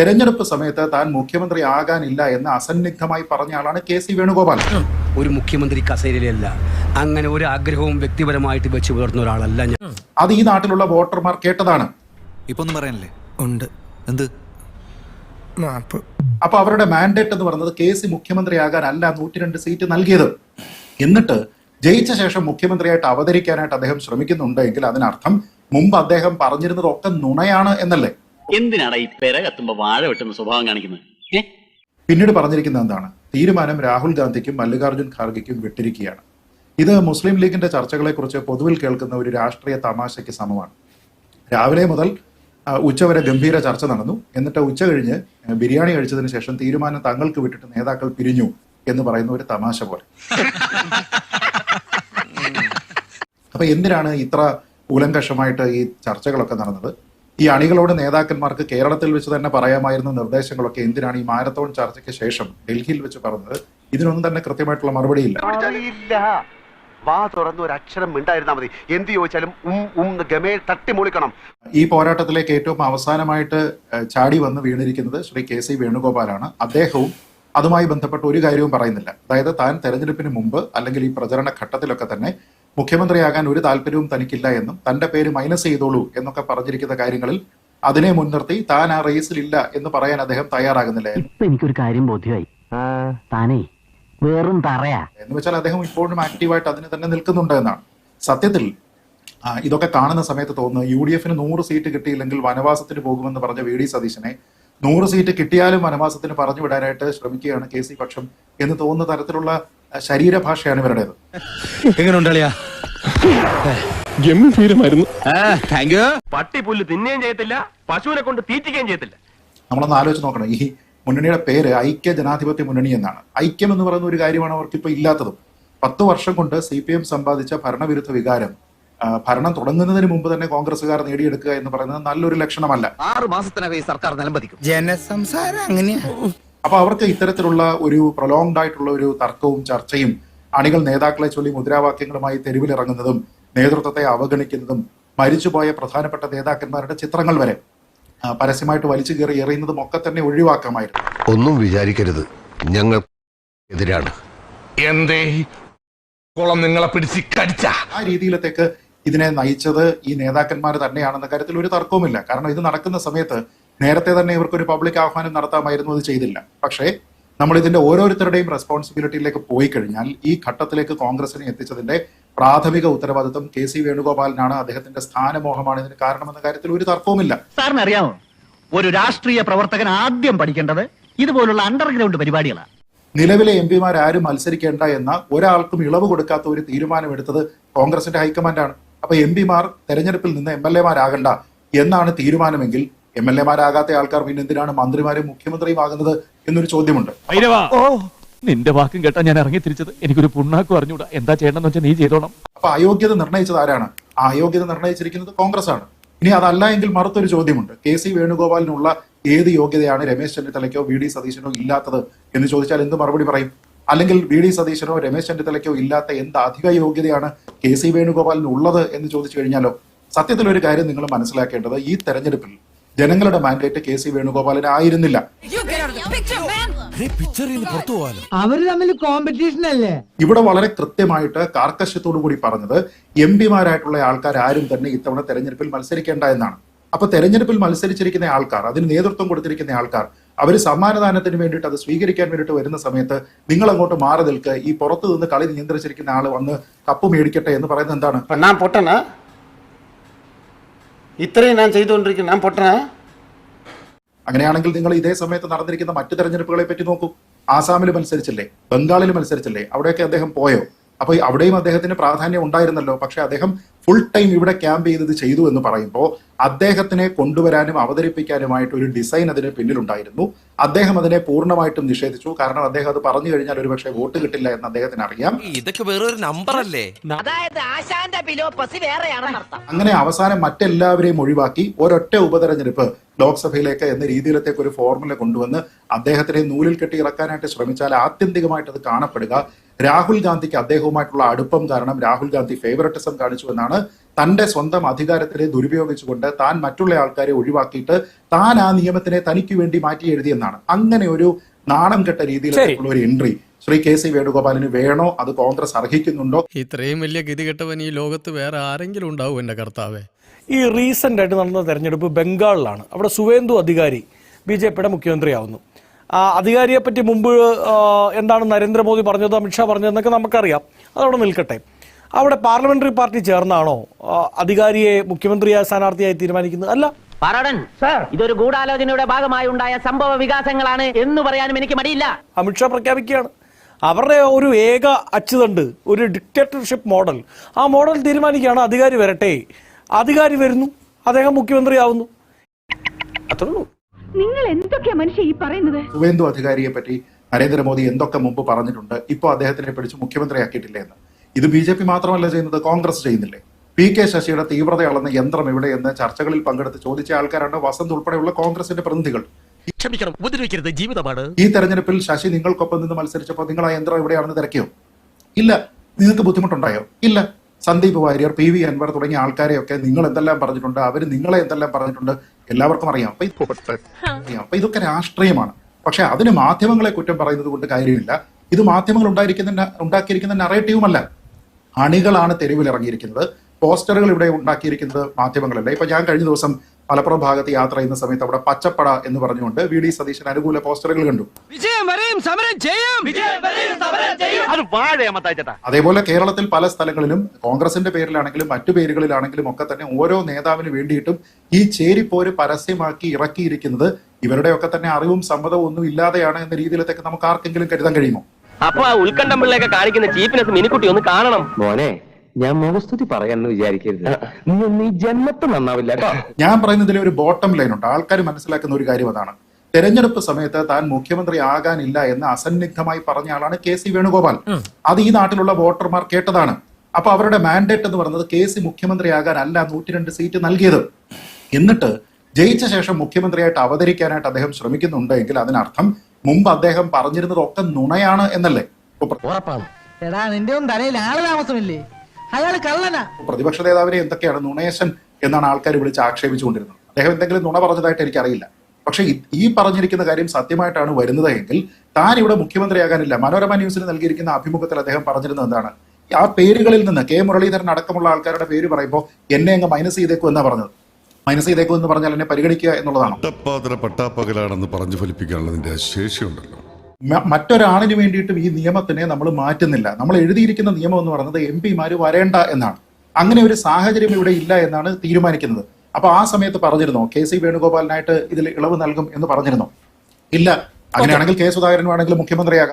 തെരഞ്ഞെടുപ്പ് സമയത്ത് താൻ മുഖ്യമന്ത്രി ആകാനില്ല എന്ന് അസന്നിഗ്ധമായി പറഞ്ഞ ആളാണ് KC വേണുഗോപാൽ. ഒരു മുഖ്യമന്ത്രി കസേരയിലല്ല, അങ്ങനെ ഒരു ആഗ്രഹവും വ്യക്തിപരമായിട്ട് വെച്ച് പുലർത്തുന്ന ഒരാളല്ല ഞാൻ. അത് ഈ നാട്ടിലുള്ള വോട്ടർമാർ കേട്ടതാണ്. ഇപ്പൊ ഒന്നും പറയാനല്ലേ? ഉണ്ട്. എന്ത്? അപ്പൊ അവരുടെ മാൻഡേറ്റ് എന്ന് പറയുന്നത് KC മുഖ്യമന്ത്രിയാകാനല്ല 102 സീറ്റ് നൽകിയത്. എന്നിട്ട് ജയിച്ച ശേഷം മുഖ്യമന്ത്രിയായിട്ട് അവതരിക്കാനായിട്ട് അദ്ദേഹം ശ്രമിക്കുന്നുണ്ടെങ്കിൽ അതിനർത്ഥം മുമ്പ് അദ്ദേഹം പറഞ്ഞിരുന്നതൊക്കെ നുണയാണ് എന്നല്ലേ? എന്തിനാണ് ഈ പെര കത്തുമ്പോ വാഴ വെട്ടുന്ന സ്വഭാവം കാണിക്കുന്നത്? പിന്നീട് പറഞ്ഞിരിക്കുന്നത് എന്താണ്? തീരുമാനം രാഹുൽ ഗാന്ധിക്കും മല്ലികാർജ്ജുൻ ഖാർഗെക്കും വിട്ടിരിക്കുകയാണ്. ഇത് മുസ്ലിം ലീഗിന്റെ ചർച്ചകളെ കുറിച്ച് പൊതുവിൽ കേൾക്കുന്ന ഒരു രാഷ്ട്രീയ തമാശയ്ക്ക് സമമാണ്. രാവിലെ മുതൽ ഉച്ചവരെ ഗംഭീര ചർച്ച നടന്നു. എന്നിട്ട് ഉച്ച കഴിഞ്ഞ് ബിരിയാണി കഴിച്ചതിന് ശേഷം തീരുമാനം തങ്ങൾക്ക് വിട്ടിട്ട് നേതാക്കൾ പിരിഞ്ഞു എന്ന് പറയുന്ന ഒരു തമാശ പോലെ. അപ്പൊ എന്തിനാണ് ഇത്ര കൂലങ്കഷമായിട്ട് ഈ ചർച്ചകളൊക്കെ നടന്നത്? ഈ അണികളോട് നേതാക്കന്മാർക്ക് കേരളത്തിൽ വെച്ച് തന്നെ പറയാമായിരുന്ന നിർദ്ദേശങ്ങളൊക്കെ എന്തിനാണ് ഈ മാരത്തോൺ ചർച്ചയ്ക്ക് ശേഷം ഡൽഹിയിൽ വെച്ച് പറഞ്ഞത്? ഇതിനൊന്നും തന്നെ കൃത്യമായിട്ടുള്ള മറുപടിയില്ല. വാ തുറന്ന് ഒരു അക്ഷരം മിണ്ടായിരുന്നാ മതി. എന്ത് ചോദിച്ചാലും തട്ടിമൂളിക്കണം. ഈ പോരാട്ടത്തിലേക്ക് ഏറ്റവും അവസാനമായിട്ട് ചാടി വന്ന് വീണിരിക്കുന്നത് ശ്രീ KC വേണുഗോപാലാണ്. അദ്ദേഹവും അതുമായി ബന്ധപ്പെട്ട ഒരു കാര്യവും പറയുന്നില്ല. അതായത് താൻ തെരഞ്ഞെടുപ്പിന് മുമ്പ് അല്ലെങ്കിൽ ഈ പ്രചരണ ഘട്ടത്തിലൊക്കെ തന്നെ മുഖ്യമന്ത്രിയാകാൻ ഒരു താല്പര്യവും തനിക്കില്ല എന്നും തന്റെ പേര് മൈനസ് ചെയ്തോളൂ എന്നൊക്കെ പറഞ്ഞിരിക്കുന്ന കാര്യങ്ങളിൽ അതിനെ മുൻനിർത്തി താൻ ആ റേസിലില്ല എന്ന് പറയാൻ അദ്ദേഹം തയ്യാറാകുന്നില്ല. ഇപ്പൊ എനിക്കൊരു കാര്യം ബോധ്യമായി, താനേ വെറും പറയാ എന്ന് വെച്ചാൽ അദ്ദേഹം ഇപ്പോഴും ആക്റ്റീവായിട്ട് അതിന് തന്നെ നിൽക്കുന്നുണ്ട് എന്നാണ്. സത്യത്തിൽ ഇതൊക്കെ കാണുന്ന സമയത്ത് തോന്നുന്നു UDF 100 സീറ്റ് കിട്ടിയില്ലെങ്കിൽ വനവാസത്തിന് പോകുമെന്ന് പറഞ്ഞ VD സതീശനെ 100 സീറ്റ് കിട്ടിയാലും വനവാസത്തിന് പറഞ്ഞു വിടാനായിട്ട് ശ്രമിക്കുകയാണ് KC പക്ഷം എന്ന് തോന്നുന്ന തരത്തിലുള്ള ശരീരഭാഷയാണ് ഇവരുടേത്. പട്ടിപ്പുല്ല് തിന്നുകയും ചെയ്യത്തില്ല, പശുവിനെ കൊണ്ട് തീറ്റിക്കുകയും ചെയ്യത്തില്ല. നമ്മളൊന്ന് ആലോചിച്ച് നോക്കണം. ഈ മുന്നണിയുടെ പേര് ഐക്യ ജനാധിപത്യ മുന്നണി എന്നാണ്. ഐക്യം എന്ന് പറയുന്ന ഒരു കാര്യമാണ് അവർക്കിപ്പോ ഇല്ലാത്തതും. 10 വർഷം കൊണ്ട് CPM സമ്പാദിച്ച ഭരണവിരുദ്ധ വികാരം ഭരണം തുടങ്ങുന്നതിന് മുമ്പ് തന്നെ കോൺഗ്രസുകാർ നേടിയെടുക്കുക എന്ന് പറയുന്നത് നല്ലൊരു ലക്ഷണമല്ല. 6 മാസത്തിനകം സർക്കാർ നിലംപതിക്കും. ജനസംസാരം അങ്ങനെയാ. അപ്പൊ അവർക്ക് ഇത്തരത്തിലുള്ള ഒരു പ്രൊലോങ്ഡ് ആയിട്ടുള്ള ഒരു തർക്കവും ചർച്ചയും അണികൾ നേതാക്കളെ ചൊല്ലി മുദ്രാവാക്യങ്ങളുമായി തെരുവിലിറങ്ങുന്നതും നേതൃത്വത്തെ അവഗണിക്കുന്നതും മരിച്ചുപോയ പ്രധാനപ്പെട്ട നേതാക്കന്മാരുടെ ചിത്രങ്ങൾ വരെ പരസ്യമായിട്ട് വലിച്ചു കയറി എറിയുന്നതും ഒക്കെ തന്നെ ഒഴിവാക്കാമായിരുന്നു. ഒന്നും വിചാരിക്കരുത്, ഞങ്ങൾ എതിരാണ്. എന്തേ കുളം നിങ്ങളെ പിടിച്ച് കടിച്ച? ആ രീതിയിലത്തേക്ക് ഇതിനെ നയിച്ചത് ഈ നേതാക്കന്മാർ തന്നെയാണെന്ന കാര്യത്തിൽ ഒരു തർക്കവുമില്ല. കാരണം ഇത് നടക്കുന്ന സമയത്ത് നേരത്തെ തന്നെ ഇവർക്കൊരു പബ്ലിക് ആഹ്വാനം നടത്താമായിരുന്നു, അത് ചെയ്തില്ല. പക്ഷേ നമ്മൾ ഇതിന്റെ ഓരോരുത്തരുടെയും റെസ്പോൺസിബിലിറ്റിയിലേക്ക് പോയി കഴിഞ്ഞാൽ ഈ ഘട്ടത്തിലേക്ക് കോൺഗ്രസിനെ എത്തിച്ചതിന്റെ പ്രാഥമിക ഉത്തരവാദിത്വം KC വേണുഗോപാലിനാണ്. അദ്ദേഹത്തിന്റെ സ്ഥാനമോഹമാണ് ഇതിന് കാരണമെന്ന കാര്യത്തിൽ ഒരു തർക്കവുമില്ല. സാറിന് അറിയാമോ, ഒരു രാഷ്ട്രീയ പ്രവർത്തകൻ ആദ്യം പഠിക്കേണ്ടത് ഇതുപോലുള്ള അണ്ടർഗ്രൗണ്ട് പരിപാടികളാണ്. നിലവിലെ MPമാർ ആരും മത്സരിക്കേണ്ട എന്ന ഒരാൾക്കും ഇളവ് കൊടുക്കാത്ത ഒരു തീരുമാനമെടുത്തത് കോൺഗ്രസിന്റെ ഹൈക്കമാൻഡാണ്. അപ്പൊ MPമാർ തെരഞ്ഞെടുപ്പിൽ നിന്ന് MLAമാരാകണ്ട എന്നാണ് തീരുമാനമെങ്കിൽ MLAമാരാകാത്ത ആൾക്കാർ പിന്നെ എന്തിനാണ് മന്ത്രിമാരും മുഖ്യമന്ത്രിയും ആകുന്നത് എന്നൊരു ചോദ്യമുണ്ട്. നിന്റെ വാക്കും കേട്ടാ ഞാൻ ഇറങ്ങി തിരിച്ചത്. എനിക്കൊരു പുണ്ണാക്ക് പറഞ്ഞൂടാ. എന്താ ചെയ്യണമെന്ന് വെച്ചാൽ നീ ചെയ്തോണം. അപ്പൊ അയോഗ്യത നിർണയിച്ചത് ആരാണ്? ആ അയോഗ്യത നിർണയിച്ചിരിക്കുന്നത് കോൺഗ്രസ് ആണ്. ഇനി അതല്ല എങ്കിൽ മറുത്തൊരു ചോദ്യമുണ്ട്. KC വേണുഗോപാലിനുള്ള ഏത് യോഗ്യതയാണ് രമേശ് ചെന്നിത്തലയ്ക്കോ VD സതീശനോ ഇല്ലാത്തത് എന്ന് ചോദിച്ചാൽ എന്ത് മറുപടി പറയും? അല്ലെങ്കിൽ VD സതീശനോ രമേശ് ചെന്നിത്തലയ്ക്കോ ഇല്ലാത്ത എന്ത് അധിക യോഗ്യതയാണ് KC വേണുഗോപാലിന് ഉള്ളത് എന്ന് ചോദിച്ചു കഴിഞ്ഞാലോ? സത്യത്തിൽ ഒരു കാര്യം നിങ്ങൾ മനസ്സിലാക്കേണ്ടത്, ഈ തെരഞ്ഞെടുപ്പിൽ ജനങ്ങളുടെ മാൻഡേറ്റ് KC വേണുഗോപാലിന് ആയിരുന്നില്ല. അവര് തമ്മിൽ കോമ്പറ്റീഷൻ അല്ലേ? ഇവിടെ വളരെ കൃത്യമായിട്ട് കാർക്കശ്യത്തോടു കൂടി പറഞ്ഞത് MPമാരായിട്ടുള്ള ആൾക്കാർ ആരും തന്നെ ഇത്തവണ തെരഞ്ഞെടുപ്പിൽ മത്സരിക്കേണ്ട എന്നാണ്. അപ്പൊ തെരഞ്ഞെടുപ്പിൽ മത്സരിച്ചിരിക്കുന്ന ആൾക്കാർ, അതിന് നേതൃത്വം കൊടുത്തിരിക്കുന്ന ആൾക്കാർ, അവർ സമ്മാനദാനത്തിന് വേണ്ടിയിട്ട് അത് സ്വീകരിക്കാൻ വേണ്ടിയിട്ട് വരുന്ന സമയത്ത് നിങ്ങൾ അങ്ങോട്ട് മാറി നിൽക്കുക, ഈ പുറത്തു നിന്ന് കളി നിയന്ത്രിച്ചിരിക്കുന്ന ആള് വന്ന് കപ്പ് മേടിക്കട്ടെ എന്ന് പറയുന്നത് എന്താണ്? ഞാൻ പൊട്ടനാ? ഇത്രയും ഞാൻ ചെയ്തുകൊണ്ടിരിക്കുന്നു, ഞാൻ പൊട്ടനാ? അങ്ങനെയാണെങ്കിൽ നിങ്ങൾ ഇതേ സമയത്ത് നടന്നിരിക്കുന്ന മറ്റു തെരഞ്ഞെടുപ്പുകളെ പറ്റി നോക്കൂ. ആസാമിൽ മത്സരിച്ചില്ലേ, ബംഗാളിൽ മത്സരിച്ചില്ലേ, അവിടെയൊക്കെ അദ്ദേഹം പോയോ? അപ്പൊ അവിടെയും അദ്ദേഹത്തിന് പ്രാധാന്യം ഉണ്ടായിരുന്നല്ലോ. പക്ഷെ അദ്ദേഹം ഫുൾ ടൈം ഇവിടെ ക്യാമ്പ് ചെയ്തത് ചെയ്തു എന്ന് പറയുമ്പോൾ അദ്ദേഹത്തിനെ കൊണ്ടുവരാനും അവതരിപ്പിക്കാനുമായിട്ട് ഒരു ഡിസൈൻ അതിന് പിന്നിലുണ്ടായിരുന്നു. അദ്ദേഹം അതിനെ പൂർണ്ണമായിട്ടും നിഷേധിച്ചു. കാരണം അദ്ദേഹം അത് പറഞ്ഞു കഴിഞ്ഞാൽ ഒരുപക്ഷെ വോട്ട് കിട്ടില്ല എന്ന് അദ്ദേഹത്തിന് അറിയാം. ഇതൊക്കെ വേറൊരു നമ്പർ അല്ലേ? അങ്ങനെ അവസാനം മറ്റെല്ലാവരെയും ഒഴിവാക്കി ഒരൊറ്റ ഉപതെരഞ്ഞെടുപ്പ് ലോക്സഭയിലേക്ക് എന്ന രീതിയിലത്തേക്ക് ഒരു ഫോർമുല കൊണ്ടുവന്ന് അദ്ദേഹത്തിനെ നൂലിൽ കെട്ടി ഇറക്കാനായിട്ട് ശ്രമിച്ചാൽ ആത്യന്തികമായിട്ട് അത് കാണപ്പെടുക രാഹുൽ ഗാന്ധിക്ക് അദ്ദേഹവുമായിട്ടുള്ള അടുപ്പം കാരണം രാഹുൽ ഗാന്ധി ഫേവറിറ്റിസം കാണിച്ചു എന്നാണ് തന്റെ സ്വന്തം അധികാരത്തിനെ ദുരുപയോഗിച്ചുകൊണ്ട് താൻ മറ്റുള്ള ആൾക്കാരെ ഒഴിവാക്കിയിട്ട് താൻ ആ നിയമത്തിനെ തനിക്ക് വേണ്ടി മാറ്റി എഴുതിയെന്നാണ്. അങ്ങനെ ഒരു നാണം കെട്ട രീതിയിലുള്ള ഒരു എൻട്രി ശ്രീ KC വേണുഗോപാലിന് വേണോ? അത് കോൺഗ്രസ് അർഹിക്കുന്നുണ്ടോ? ഇത്രയും വലിയ ഗതികെട്ടവൻ ഈ ലോകത്ത് വേറെ ആരെങ്കിലും ഉണ്ടാവും എന്റെ കർത്താവേ. ഈ റീസെന്റ് ആയിട്ട് നടന്ന തെരഞ്ഞെടുപ്പ് ബംഗാളിലാണ്. അവിടെ സുവേന്ദു അധികാരി BJPയുടെ മുഖ്യമന്ത്രിയാവുന്നു. ആ അധികാരിയെ പറ്റി മുമ്പ് എന്താണ് നരേന്ദ്രമോദി പറഞ്ഞത്, അമിത്ഷാ പറഞ്ഞതെന്നൊക്കെ നമുക്കറിയാം. അതവിടെ നിൽക്കട്ടെ. അവിടെ പാർലമെന്ററി പാർട്ടി ചേർന്നാണോ അധികാരിയെ മുഖ്യമന്ത്രിയായ സ്ഥാനാർത്ഥിയായി തീരുമാനിക്കുന്നത്? അല്ല. ഇതൊരു ഗൂഢാലോചനയുടെ ഭാഗമായി ഉണ്ടായ സംഭവ വികാസങ്ങളാണ് എന്ന് പറയാനും എനിക്ക് മടിയില്ല. അമിത്ഷാ പ്രഖ്യാപിക്കുകയാണ് അവരുടെ ഒരു ഏക അച്ചുതണ്ട്, ഒരു ഡിക്റ്റേറ്റർഷിപ്പ് മോഡൽ. ആ മോഡൽ തീരുമാനിക്കുകയാണ് അധികാരി വരട്ടെ. അധികാരി വരുന്നു, അദ്ദേഹം മുഖ്യമന്ത്രിയാവുന്നു. അത്രയുള്ളൂ. നിങ്ങൾ എന്തൊക്കെയാ മനുഷ്യ ഈ പറയുന്നത്? സുവേന്ദു അധികാരിയെ പറ്റി നരേന്ദ്രമോദി എന്തൊക്കെ മുമ്പ് പറഞ്ഞിട്ടുണ്ട്, ഇപ്പോൾ അദ്ദേഹത്തിനെ പിടിച്ച് മുഖ്യമന്ത്രിയാക്കിയിട്ടില്ല എന്ന്. ഇത് BJP മാത്രമല്ല ചെയ്യുന്നത്, കോൺഗ്രസ് ചെയ്യുന്നില്ലേ? PK ശശിയുടെ തീവ്രത അളന്ന യന്ത്രം എവിടെയെന്ന് ചർച്ചകളിൽ പങ്കെടുത്ത് ചോദിച്ച ആൾക്കാരാണ് വസന്ത് ഉൾപ്പെടെയുള്ള കോൺഗ്രസിന്റെ പ്രതിനിധികൾ. ക്ഷമിക്കണം, ഉപദ്രവിക്കരുത്, ജീവിതമാണ്. ഈ തെരഞ്ഞെടുപ്പിൽ ശശി നിങ്ങൾക്കൊപ്പം നിന്ന് മത്സരിച്ചപ്പോൾ നിങ്ങൾ ആ യന്ത്രം എവിടെയാണെന്ന് തിരക്കിയോ? ഇല്ല. നിങ്ങൾക്ക് ബുദ്ധിമുട്ടുണ്ടായോ? ഇല്ല. സന്ദീപ് വാര്യർ, PV അൻവർ തുടങ്ങിയ ആൾക്കാരെയൊക്കെ നിങ്ങൾ എന്തെല്ലാം പറഞ്ഞിട്ടുണ്ട്, അവർ നിങ്ങളെ എന്തെല്ലാം പറഞ്ഞിട്ടുണ്ട്, എല്ലാവർക്കും അറിയാം. അപ്പൊ ഇതൊക്കെ രാഷ്ട്രീയമാണ്. പക്ഷെ അതിന് മാധ്യമങ്ങളെ കുറ്റം പറയുന്നത് കൊണ്ട് കാര്യമില്ല. ഇത് മാധ്യമങ്ങൾ ഉണ്ടാക്കിയിരിക്കുന്ന നറേറ്റീവുമല്ല. അണികളാണ് തെരുവിലിറങ്ങിയിരിക്കുന്നത്. പോസ്റ്ററുകൾ ഇവിടെ ഉണ്ടാക്കിയിരിക്കുന്നത് മാധ്യമങ്ങളല്ല. ഇപ്പൊ ഞാൻ കഴിഞ്ഞ ദിവസം മലപ്പുറം ഭാഗത്ത് യാത്ര ചെയ്യുന്ന സമയത്ത് അവിടെ പച്ചപ്പട എന്ന് പറഞ്ഞുകൊണ്ട് VD സതീശൻ അനുകൂല പോസ്റ്ററുകൾ കണ്ടു. അതേപോലെ കേരളത്തിൽ പല സ്ഥലങ്ങളിലും കോൺഗ്രസിന്റെ പേരിലാണെങ്കിലും മറ്റു പേരുകളിലാണെങ്കിലും ഒക്കെ തന്നെ ഓരോ നേതാവിന് വേണ്ടിയിട്ടും ഈ ചേരിപ്പോര് പരസ്യമാക്കി ഇറക്കിയിരിക്കുന്നത് ഇവരുടെയൊക്കെ തന്നെ അറിവും സമ്മതവും ഒന്നും ഇല്ലാതെയാണ് എന്ന രീതിയിലത്തേക്ക് നമുക്ക് ആർക്കെങ്കിലും കരുതാൻ കഴിയുമോ? അപ്പൊ ആ ഉത്കണ്ഠമ്പിള്ളയൊക്കെ കാണിക്കുന്ന ചീപ്പിനെസ് മിനിക്കുട്ടി ഒന്ന് കാണണം. മോനെ, ഞാൻ മുഖസ്തുതി പറയാന്ന് വിചാരിക്കരുത്. നീ ജന്മത്ത് നന്നാവില്ല കേട്ടോ. ഞാൻ പറയുന്നതിൽ ഒരു ബോട്ടം ലൈൻ ഉണ്ട്. ആൾക്കാർ മനസ്സിലാക്കുന്ന ഒരു കാര്യം അതാണ്. തെരഞ്ഞെടുപ്പ് സമയത്ത് താൻ മുഖ്യമന്ത്രി ആകാനില്ല എന്ന് അസന്നിഗ്ധമായി പറഞ്ഞ ആളാണ് KC വേണുഗോപാൽ. അത് ഈ നാട്ടിലുള്ള വോട്ടർമാർ കേട്ടതാണ്. അപ്പൊ അവരുടെ മാൻഡേറ്റ് എന്ന് പറയുന്നത് KC മുഖ്യമന്ത്രിയാകാനല്ല 102 സീറ്റ് നൽകിയത്. എന്നിട്ട് ജയിച്ച ശേഷം മുഖ്യമന്ത്രിയായിട്ട് അവതരിക്കാനായിട്ട് അദ്ദേഹം ശ്രമിക്കുന്നുണ്ട് എങ്കിൽ അതിനർത്ഥം മുമ്പ് അദ്ദേഹം പറഞ്ഞിരുന്നതൊക്കെ നുണയാണ് എന്നല്ലേ? നിന്റെ ഒന്നും തലയിൽ ആള് താമസമില്ലേ? അയാള് കള്ളനാ. പ്രതിപക്ഷ നേതാവിനെ എന്തൊക്കെയാണ് നുണേശൻ എന്നാണ് ആൾക്കാർ വിളിച്ച് ആക്ഷേപിച്ചുകൊണ്ടിരുന്നത്. അദ്ദേഹം എന്തെങ്കിലും നുണ പറഞ്ഞതായിട്ട് എനിക്കറിയില്ല. പക്ഷെ ഈ പറഞ്ഞിരിക്കുന്ന കാര്യം സത്യമായിട്ടാണ് വരുന്നത് എങ്കിൽ താൻ ഇവിടെ മുഖ്യമന്ത്രിയാകാനില്ല. മനോരമ ന്യൂസിന് നൽകിയിരിക്കുന്ന അഭിമുഖത്തിൽ അദ്ദേഹം പറഞ്ഞിരുന്നത് എന്താണ്? ആ പേരുകളിൽ നിന്ന് K മുരളീധരൻ അടക്കമുള്ള ആൾക്കാരുടെ പേര് പറയുമ്പോൾ എന്നെ അങ്ങ് മൈനസ് ചെയ്തേക്കും എന്നാ പറഞ്ഞത്. മൈനസ് ചെയ്തേക്കും എന്ന് പറഞ്ഞാൽ എന്നെ പരിഗണിക്കുക എന്നുള്ളതാണ്. പട്ടാപ്പകലാണെന്ന് പറഞ്ഞു ഫലിപ്പിക്കാനുള്ളതിന്റെ ശേഷിയുണ്ടല്ലോ. മറ്റൊരാളിന് വേണ്ടിയിട്ടും ഈ നിയമത്തിനെ നമ്മൾ മാറ്റുന്നില്ല. നമ്മൾ എഴുതിയിരിക്കുന്ന നിയമം എന്ന് പറയുന്നത് MP വരേണ്ട എന്നാണ്. അങ്ങനെ ഒരു സാഹചര്യം ഇവിടെ ഇല്ല എന്നാണ് തീരുമാനിക്കുന്നത്. അപ്പൊ ആ സമയത്ത് പറഞ്ഞിരുന്നോ KC വേണുഗോപാലിനായിട്ട് ഇതിൽ ഇളവ് നൽകും എന്ന് പറഞ്ഞിരുന്നോ? ഇല്ല. അങ്ങനെയാണെങ്കിൽ K സുധാകരൻ വേണമെങ്കിൽ മുഖ്യമന്ത്രിയാകാം.